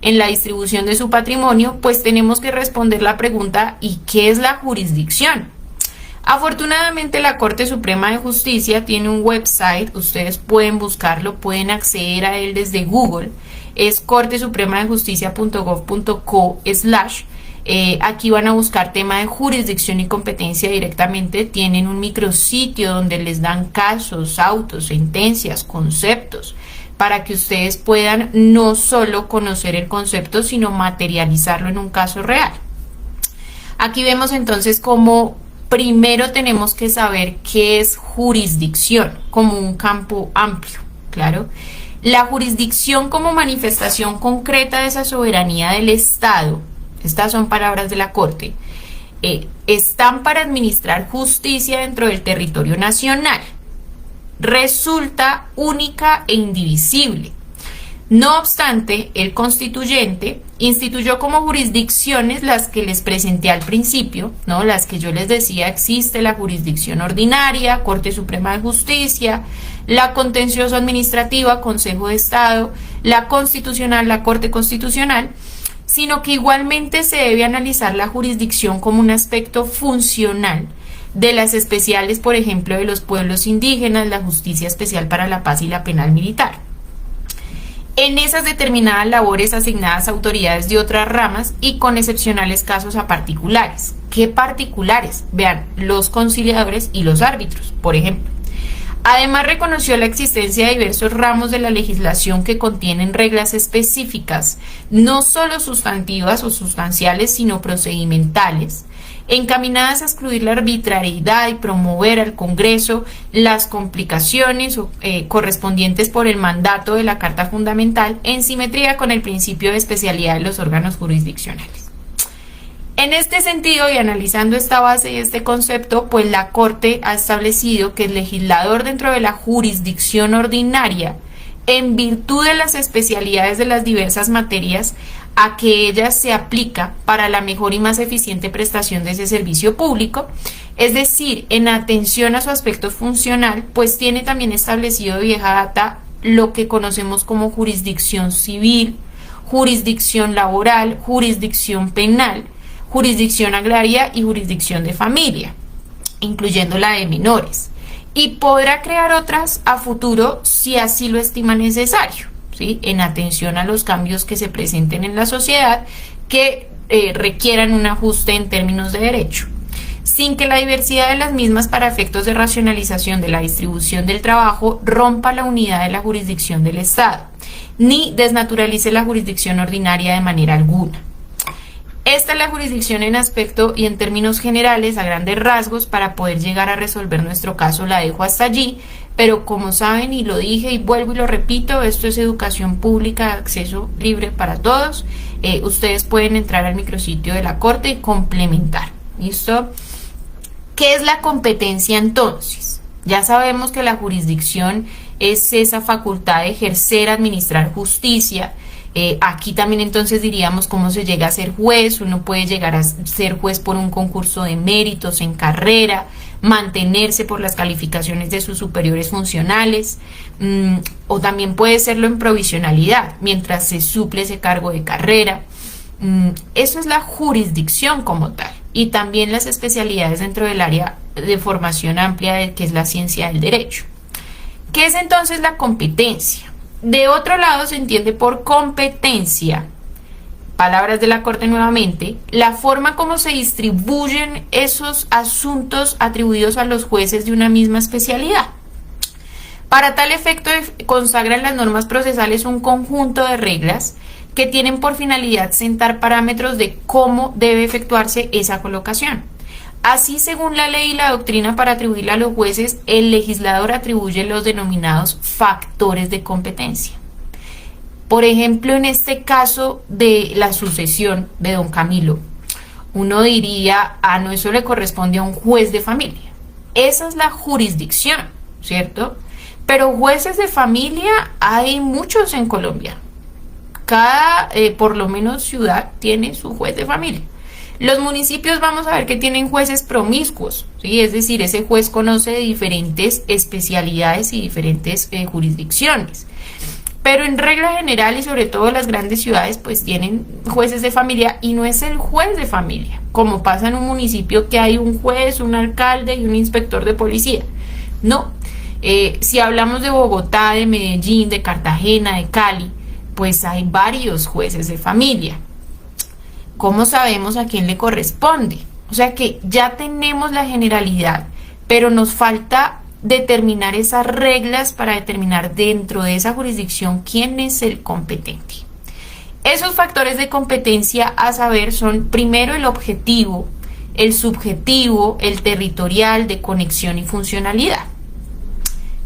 en la distribución de su patrimonio, pues tenemos que responder la pregunta: ¿y qué es la jurisdicción? Afortunadamente la Corte Suprema de Justicia tiene un website, ustedes pueden buscarlo, pueden acceder a él desde Google, es cortesupremadejusticia.gov.co/. Aquí van a buscar tema de jurisdicción y competencia directamente, tienen un micrositio donde les dan casos, autos, sentencias, conceptos, para que ustedes puedan no solo conocer el concepto, sino materializarlo en un caso real. Aquí vemos entonces cómo primero tenemos que saber qué es jurisdicción, como un campo amplio, claro. La jurisdicción como manifestación concreta de esa soberanía del Estado, estas son palabras de la Corte, están para administrar justicia dentro del territorio nacional. Resulta única e indivisible. No obstante, el constituyente instituyó como jurisdicciones las que les presenté al principio, ¿no? Las que yo les decía: existe la jurisdicción ordinaria, Corte Suprema de Justicia, la contencioso administrativa, Consejo de Estado, la constitucional, la Corte Constitucional, sino que igualmente se debe analizar la jurisdicción como un aspecto funcional de las especiales, por ejemplo, de los pueblos indígenas, la justicia especial para la paz y la penal militar. En esas determinadas labores asignadas a autoridades de otras ramas y con excepcionales casos a particulares. ¿Qué particulares? Vean, los conciliadores y los árbitros, por ejemplo. Además, reconoció la existencia de diversos ramos de la legislación que contienen reglas específicas, no solo sustantivas o sustanciales, sino procedimentales, encaminadas a excluir la arbitrariedad y promover al Congreso las complicaciones correspondientes por el mandato de la Carta Fundamental, en simetría con el principio de especialidad de los órganos jurisdiccionales. En este sentido, y analizando esta base y este concepto, pues la Corte ha establecido que el legislador, dentro de la jurisdicción ordinaria, en virtud de las especialidades de las diversas materias a que ellas se aplica para la mejor y más eficiente prestación de ese servicio público, es decir, en atención a su aspecto funcional, pues tiene también establecido de vieja data lo que conocemos como jurisdicción civil, jurisdicción laboral, jurisdicción penal, jurisdicción agraria y jurisdicción de familia, incluyendo la de menores, y podrá crear otras a futuro si así lo estima necesario, ¿sí? En atención a los cambios que se presenten en la sociedad que requieran un ajuste en términos de derecho, sin que la diversidad de las mismas para efectos de racionalización de la distribución del trabajo rompa la unidad de la jurisdicción del Estado, ni desnaturalice la jurisdicción ordinaria de manera alguna. Esta es la jurisdicción en aspecto y en términos generales, a grandes rasgos. Para poder llegar a resolver nuestro caso la dejo hasta allí, pero como saben, y lo dije y vuelvo y lo repito, esto es educación pública de acceso libre para todos. Ustedes pueden entrar al micrositio de la Corte y complementar. ¿Listo? ¿Qué es la competencia entonces? Ya sabemos que la jurisdicción es esa facultad de ejercer, administrar justicia. Aquí también entonces diríamos cómo se llega a ser juez. Uno puede llegar a ser juez por un concurso de méritos en carrera, mantenerse por las calificaciones de sus superiores funcionales, o también puede serlo en provisionalidad, mientras se suple ese cargo de carrera. Eso es la jurisdicción como tal. y también las especialidades dentro del área de formación amplia que es la ciencia del derecho. ¿Qué es entonces la competencia? De otro lado se entiende por competencia, palabras de la Corte nuevamente, la forma como se distribuyen esos asuntos atribuidos a los jueces de una misma especialidad. Para tal efecto consagran las normas procesales un conjunto de reglas que tienen por finalidad sentar parámetros de cómo debe efectuarse esa colocación. Así, según la ley y la doctrina para atribuirle a los jueces, el legislador atribuye los denominados factores de competencia. Por ejemplo, en este caso de la sucesión de don Camilo, uno diría, no, eso le corresponde a un juez de familia. Esa es la jurisdicción, ¿cierto? Pero jueces de familia hay muchos en Colombia. Cada, por lo menos, ciudad tiene su juez de familia. Los municipios vamos a ver que tienen jueces promiscuos, ¿sí? Es decir, ese juez conoce de diferentes especialidades y diferentes jurisdicciones. Pero en regla general y sobre todo las grandes ciudades pues tienen jueces de familia y no es el juez de familia, como pasa en un municipio que hay un juez, un alcalde y un inspector de policía. No, si hablamos de Bogotá, de Medellín, de Cartagena, de Cali, pues hay varios jueces de familia. ¿Cómo sabemos a quién le corresponde? O sea que ya tenemos la generalidad, pero nos falta determinar esas reglas para determinar dentro de esa jurisdicción quién es el competente. Esos factores de competencia a saber son primero el objetivo, el subjetivo, el territorial, de conexión y funcionalidad.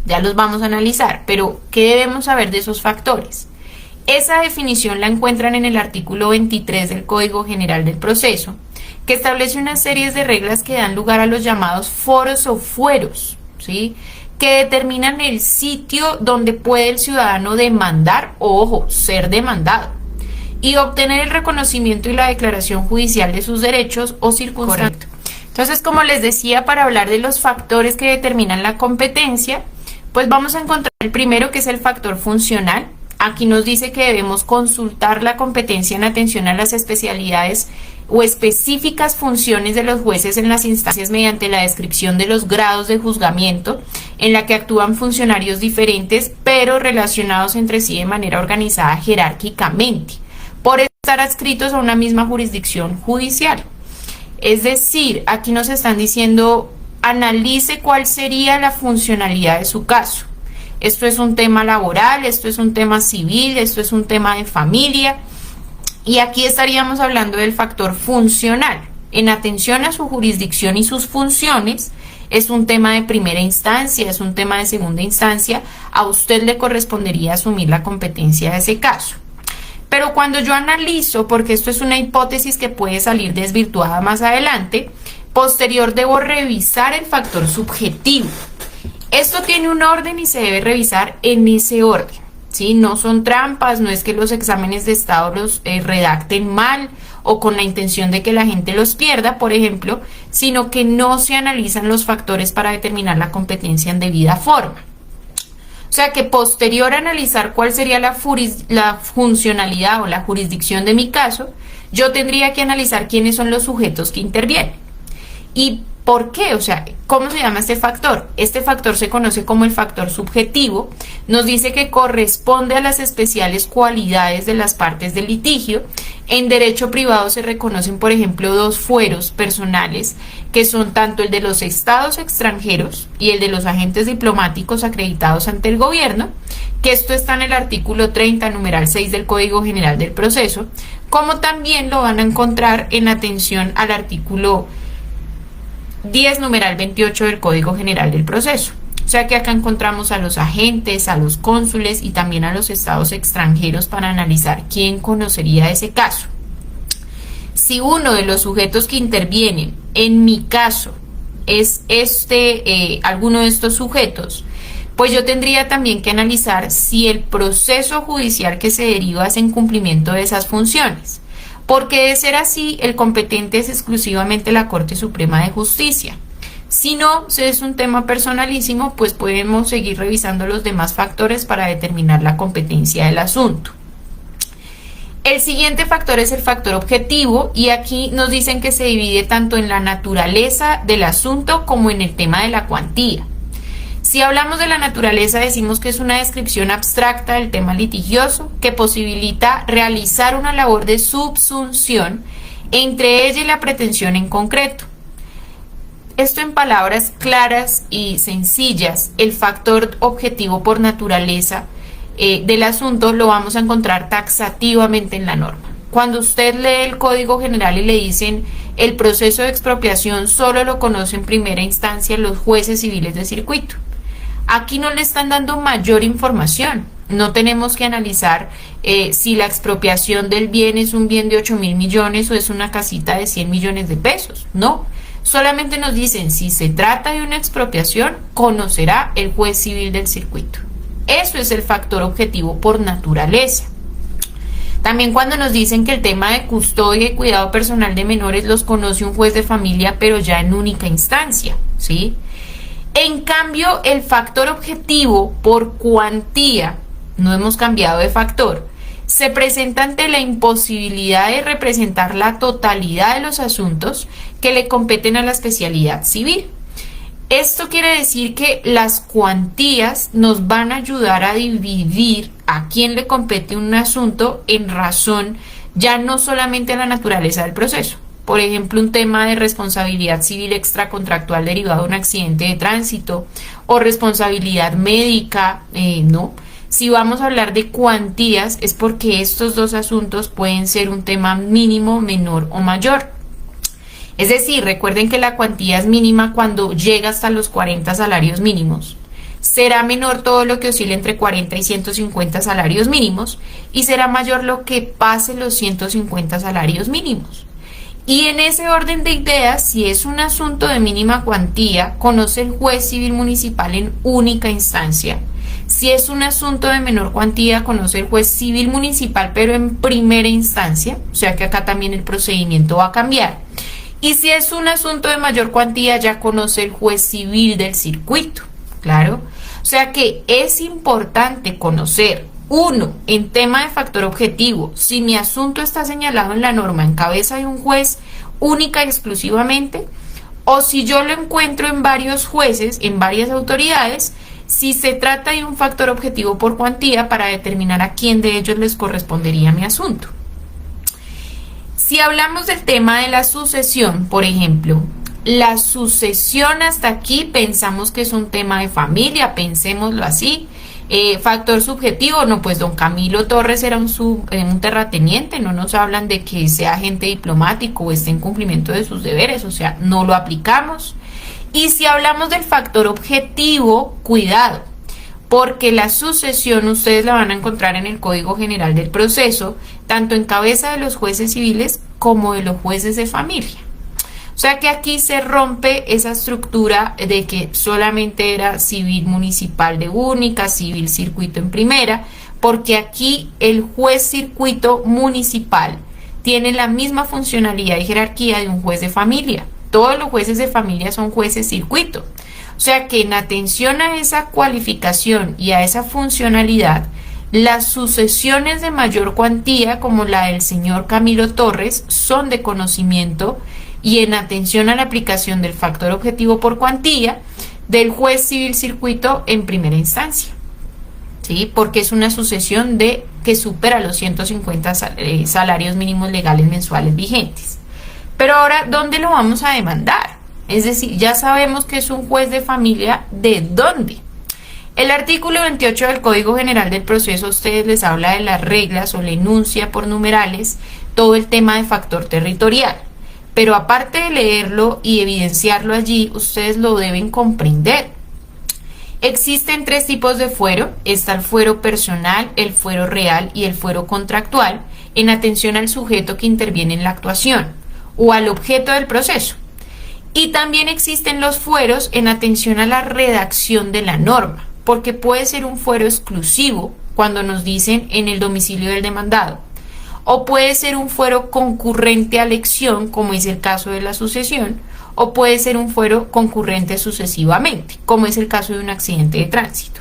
Ya los vamos a analizar, pero ¿qué debemos saber de esos factores? Esa definición la encuentran en el artículo 23 del Código General del Proceso, que establece una serie de reglas que dan lugar a los llamados foros o fueros, ¿sí? Que determinan el sitio donde puede el ciudadano demandar, o ojo, ser demandado, y obtener el reconocimiento y la declaración judicial de sus derechos o circunstancias. Entonces, como les decía, para hablar de los factores que determinan la competencia, pues vamos a encontrar el primero, que es el factor funcional. Aquí nos dice que debemos consultar la competencia en atención a las especialidades o específicas funciones de los jueces en las instancias mediante la descripción de los grados de juzgamiento en la que actúan funcionarios diferentes pero relacionados entre sí de manera organizada jerárquicamente por estar adscritos a una misma jurisdicción judicial. Es decir, aquí nos están diciendo, analice cuál sería la funcionalidad de su caso. Esto es un tema laboral, esto es un tema civil, esto es un tema de familia. Y aquí estaríamos hablando del factor funcional. En atención a su jurisdicción y sus funciones, es un tema de primera instancia, es un tema de segunda instancia. A usted le correspondería asumir la competencia de ese caso. Pero cuando yo analizo, porque esto es una hipótesis que puede salir desvirtuada más adelante, posterior debo revisar el factor subjetivo. Esto tiene un orden y se debe revisar en ese orden, ¿sí? No son trampas, no es que los exámenes de estado los redacten mal o con la intención de que la gente los pierda, por ejemplo, sino que no se analizan los factores para determinar la competencia en debida forma. O sea que posterior a analizar cuál sería la funcionalidad o la jurisdicción de mi caso, yo tendría que analizar quiénes son los sujetos que intervienen. ¿Y por qué? O sea, ¿cómo se llama este factor? Este factor se conoce como el factor subjetivo. Nos dice que corresponde a las especiales cualidades de las partes del litigio. En derecho privado se reconocen, por ejemplo, dos fueros personales, que son tanto el de los estados extranjeros y el de los agentes diplomáticos acreditados ante el gobierno, que esto está en el artículo 30, numeral 6 del Código General del Proceso, como también lo van a encontrar en atención al artículo 10, numeral 28 del Código General del Proceso. O sea que acá encontramos a los agentes, a los cónsules y también a los estados extranjeros para analizar quién conocería ese caso. Si uno de los sujetos que intervienen, en mi caso, es alguno de estos sujetos, pues yo tendría también que analizar si el proceso judicial que se deriva es en cumplimiento de esas funciones. Porque de ser así, el competente es exclusivamente la Corte Suprema de Justicia. Si no, si es un tema personalísimo, pues podemos seguir revisando los demás factores para determinar la competencia del asunto. El siguiente factor es el factor objetivo y aquí nos dicen que se divide tanto en la naturaleza del asunto como en el tema de la cuantía. Si hablamos de la naturaleza, decimos que es una descripción abstracta del tema litigioso que posibilita realizar una labor de subsunción entre ella y la pretensión en concreto. Esto en palabras claras y sencillas, el factor objetivo por naturaleza del asunto lo vamos a encontrar taxativamente en la norma. Cuando usted lee el Código General y le dicen el proceso de expropiación solo lo conoce en primera instancia los jueces civiles de circuito. Aquí no le están dando mayor información. No tenemos que analizar si la expropiación del bien es un bien de 8.000 millones o es una casita de 100 millones de pesos. No, solamente nos dicen si se trata de una expropiación, conocerá el juez civil del circuito. Eso es el factor objetivo por naturaleza. También cuando nos dicen que el tema de custodia y cuidado personal de menores los conoce un juez de familia, pero ya en única instancia, ¿sí? En cambio, el factor objetivo por cuantía, no hemos cambiado de factor, se presenta ante la imposibilidad de representar la totalidad de los asuntos que le competen a la especialidad civil. Esto quiere decir que las cuantías nos van a ayudar a dividir a quién le compete un asunto en razón ya no solamente a la naturaleza del proceso. Por ejemplo, un tema de responsabilidad civil extracontractual derivado de un accidente de tránsito o responsabilidad médica, no. Si vamos a hablar de cuantías es porque estos dos asuntos pueden ser un tema mínimo, menor o mayor. Es decir, recuerden que la cuantía es mínima cuando llega hasta los 40 salarios mínimos. Será menor todo lo que oscile entre 40 y 150 salarios mínimos y será mayor lo que pase los 150 salarios mínimos. Y en ese orden de ideas, si es un asunto de mínima cuantía, conoce el juez civil municipal en única instancia. Si es un asunto de menor cuantía, conoce el juez civil municipal, pero en primera instancia, o sea que acá también el procedimiento va a cambiar. Y si es un asunto de mayor cuantía, ya conoce el juez civil del circuito, ¿claro? O sea que es importante conocer, uno, en tema de factor objetivo, si mi asunto está señalado en la norma en cabeza de un juez única y exclusivamente, o si yo lo encuentro en varios jueces, en varias autoridades, si se trata de un factor objetivo por cuantía para determinar a quién de ellos les correspondería mi asunto. Si hablamos del tema de la sucesión, por ejemplo, la sucesión hasta aquí pensamos que es un tema de familia, pensémoslo así. Factor subjetivo, no, pues don Camilo Torres era un terrateniente, no nos hablan de que sea agente diplomático o esté en cumplimiento de sus deberes, o sea, no lo aplicamos. Y si hablamos del factor objetivo, cuidado, porque la sucesión ustedes la van a encontrar en el Código General del Proceso, tanto en cabeza de los jueces civiles como de los jueces de familia. O sea que aquí se rompe esa estructura de que solamente era civil municipal de única, civil circuito en primera, porque aquí el juez circuito municipal tiene la misma funcionalidad y jerarquía de un juez de familia. Todos los jueces de familia son jueces circuito. O sea que en atención a esa cualificación y a esa funcionalidad, las sucesiones de mayor cuantía, como la del señor Camilo Torres, son de conocimiento y en atención a la aplicación del factor objetivo por cuantía del juez civil circuito en primera instancia, ¿sí? Porque es una sucesión que supera los 150 salarios mínimos legales mensuales vigentes. Pero ahora, ¿dónde lo vamos a demandar? Es decir, ya sabemos que es un juez de familia, ¿de dónde? El artículo 28 del Código General del Proceso a ustedes les habla de las reglas o le enuncia por numerales todo el tema de factor territorial. Pero aparte de leerlo y evidenciarlo allí, ustedes lo deben comprender. Existen tres tipos de fuero. Está el fuero personal, el fuero real y el fuero contractual en atención al sujeto que interviene en la actuación o al objeto del proceso. Y también existen los fueros en atención a la redacción de la norma, porque puede ser un fuero exclusivo cuando nos dicen en el domicilio del demandado, o puede ser un fuero concurrente a elección, como es el caso de la sucesión, o puede ser un fuero concurrente sucesivamente, como es el caso de un accidente de tránsito.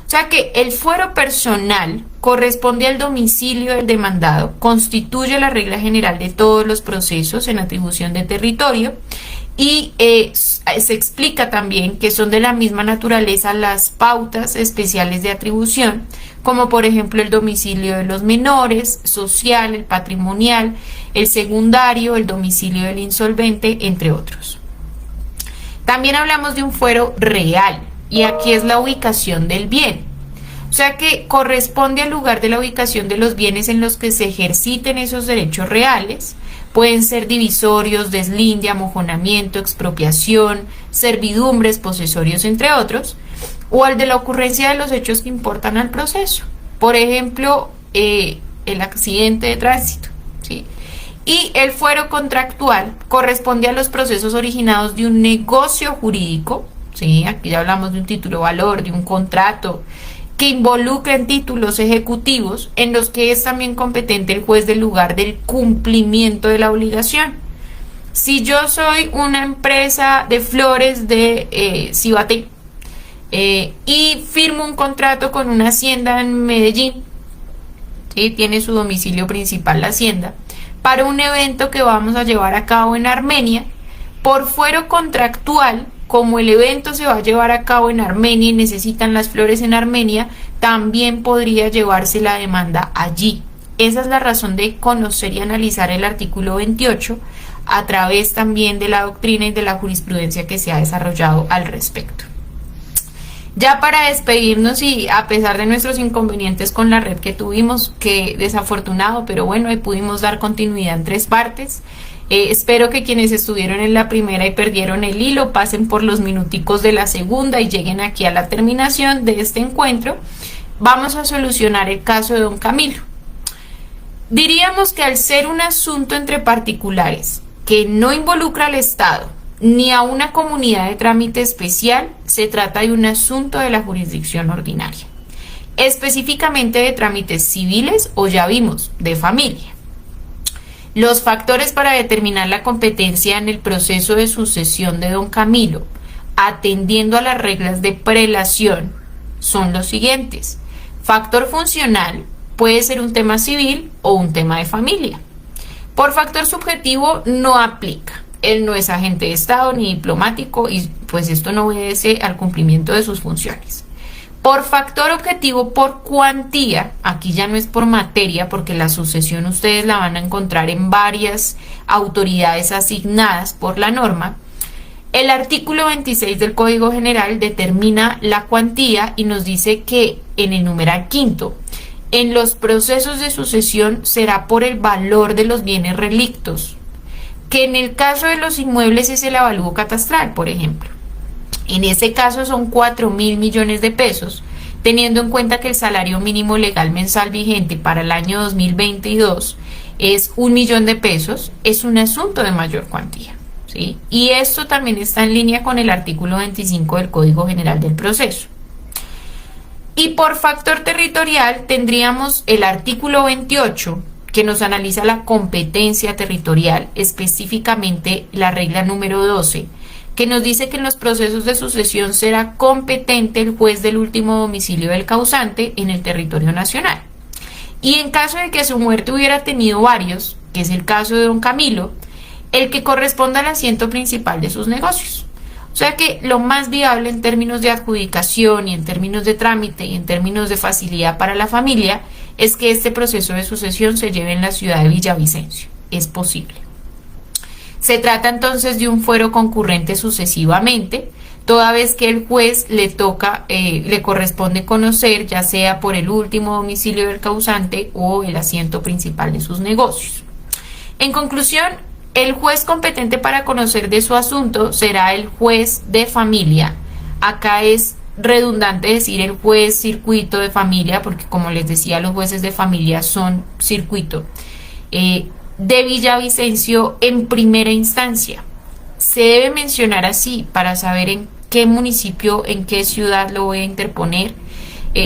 O sea que el fuero personal corresponde al domicilio del demandado, constituye la regla general de todos los procesos en atribución de territorio y se explica también que son de la misma naturaleza las pautas especiales de atribución, como por ejemplo el domicilio de los menores, social, el patrimonial, el secundario, el domicilio del insolvente, entre otros. También hablamos de un fuero real, y aquí es la ubicación del bien. O sea que corresponde al lugar de la ubicación de los bienes en los que se ejerciten esos derechos reales. Pueden ser divisorios, deslinde, amojonamiento, expropiación, servidumbres, posesorios, entre otros, o al de la ocurrencia de los hechos que importan al proceso. Por ejemplo, el accidente de tránsito, ¿sí? Y el fuero contractual corresponde a los procesos originados de un negocio jurídico, ¿sí? Aquí ya hablamos de un título valor, de un contrato, que involucren títulos ejecutivos en los que es también competente el juez del lugar del cumplimiento de la obligación. Si yo soy una empresa de flores de Cibaté y firmo un contrato con una hacienda en Medellín, ¿sí? Tiene su domicilio principal la hacienda, para un evento que vamos a llevar a cabo en Armenia, por fuero contractual, como el evento se va a llevar a cabo en Armenia y necesitan las flores en Armenia, también podría llevarse la demanda allí. Esa es la razón de conocer y analizar el artículo 28 a través también de la doctrina y de la jurisprudencia que se ha desarrollado al respecto. Ya para despedirnos, y a pesar de nuestros inconvenientes con la red que tuvimos, que desafortunado, pero bueno, ahí pudimos dar continuidad en 3 partes. Espero que quienes estuvieron en la primera y perdieron el hilo pasen por los minuticos de la segunda y lleguen aquí a la terminación de este encuentro. Vamos a solucionar el caso de don Camilo. Diríamos que al ser un asunto entre particulares que no involucra al Estado ni a una comunidad de trámite especial, se trata de un asunto de la jurisdicción ordinaria, específicamente de trámites civiles o, ya vimos, de familia. Los factores para determinar la competencia en el proceso de sucesión de don Camilo, atendiendo a las reglas de prelación, son los siguientes. Factor funcional puede ser un tema civil o un tema de familia. Por factor subjetivo no aplica. Él no es agente de Estado ni diplomático y pues esto no obedece al cumplimiento de sus funciones. Por factor objetivo, por cuantía, aquí ya no es por materia, porque la sucesión ustedes la van a encontrar en varias autoridades asignadas por la norma. El artículo 26 del Código General determina la cuantía y nos dice que en el numeral quinto, en los procesos de sucesión será por el valor de los bienes relictos, que en el caso de los inmuebles es el avalúo catastral, por ejemplo. En ese caso son 4.000 millones de pesos, teniendo en cuenta que el salario mínimo legal mensual vigente para el año 2022 es 1 millón de pesos, es un asunto de mayor cuantía, ¿sí? Y esto también está en línea con el artículo 25 del Código General del Proceso. Y por factor territorial tendríamos el artículo 28, que nos analiza la competencia territorial, específicamente la regla número 12, que nos dice que en los procesos de sucesión será competente el juez del último domicilio del causante en el territorio nacional. Y en caso de que su muerte hubiera tenido varios, que es el caso de don Camilo, el que corresponda al asiento principal de sus negocios. O sea que lo más viable en términos de adjudicación y en términos de trámite y en términos de facilidad para la familia es que este proceso de sucesión se lleve en la ciudad de Villavicencio. Es posible. Se trata entonces de un fuero concurrente sucesivamente, toda vez que el juez le corresponde conocer, ya sea por el último domicilio del causante o el asiento principal de sus negocios. En conclusión, el juez competente para conocer de su asunto será el juez de familia. Acá es redundante decir el juez circuito de familia, porque como les decía, los jueces de familia son circuito. De Villavicencio en primera instancia. Se debe mencionar así para saber en qué municipio, en qué ciudad lo voy a interponer,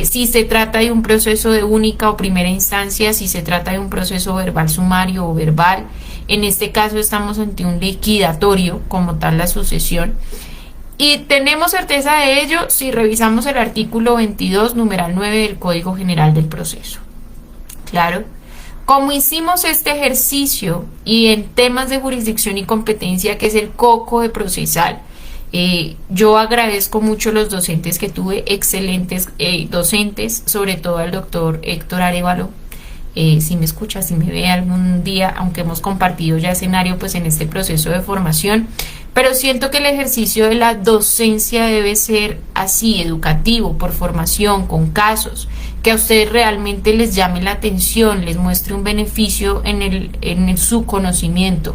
si se trata de un proceso de única o primera instancia, si se trata de un proceso verbal sumario o verbal. En este caso estamos ante un liquidatorio como tal la sucesión. Y tenemos certeza de ello si revisamos el artículo 22, numeral 9 del Código General del Proceso. Claro. Como hicimos este ejercicio y en temas de jurisdicción y competencia, que es el coco de procesal, yo agradezco mucho los docentes que tuve, excelentes docentes, sobre todo al doctor Héctor Arevalo. Si me escucha, si me ve algún día, aunque hemos compartido ya escenario pues en este proceso de formación, pero siento que el ejercicio de la docencia debe ser así, educativo, por formación, con casos, que a ustedes realmente les llame la atención, les muestre un beneficio en su conocimiento.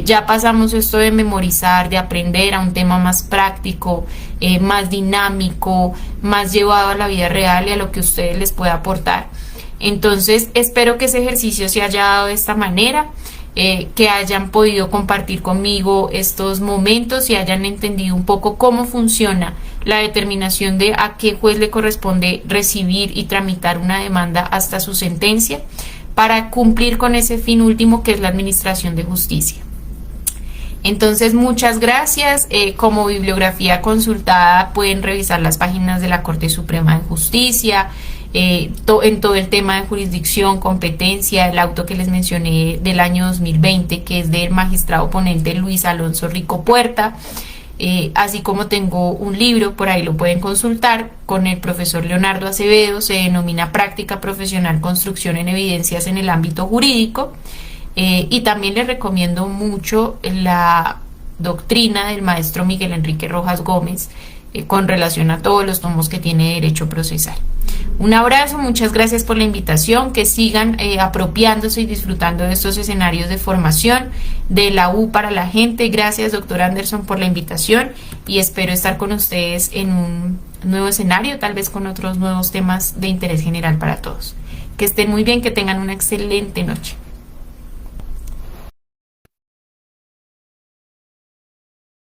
Ya pasamos esto de memorizar, de aprender a un tema más práctico, más dinámico, más llevado a la vida real y a lo que ustedes les pueda aportar. Entonces espero que ese ejercicio se haya dado de esta manera, que hayan podido compartir conmigo estos momentos y hayan entendido un poco cómo funciona la determinación de a qué juez le corresponde recibir y tramitar una demanda hasta su sentencia para cumplir con ese fin último que es la administración de justicia. Entonces, muchas gracias. Como bibliografía consultada pueden revisar las páginas de la Corte Suprema de Justicia, en todo el tema de jurisdicción, competencia, el auto que les mencioné del año 2020, que es del magistrado ponente Luis Alonso Rico Puerta, así como tengo un libro, por ahí lo pueden consultar, con el profesor Leonardo Acevedo, se denomina Práctica Profesional Construcción en Evidencias en el Ámbito Jurídico, y también les recomiendo mucho la doctrina del maestro Miguel Enrique Rojas Gómez, con relación a todos los tomos que tiene Derecho Procesal. Un abrazo, muchas gracias por la invitación, que sigan apropiándose y disfrutando de estos escenarios de formación de la U para la gente. Gracias, doctor Anderson, por la invitación y espero estar con ustedes en un nuevo escenario, tal vez con otros nuevos temas de interés general para todos. Que estén muy bien, que tengan una excelente noche.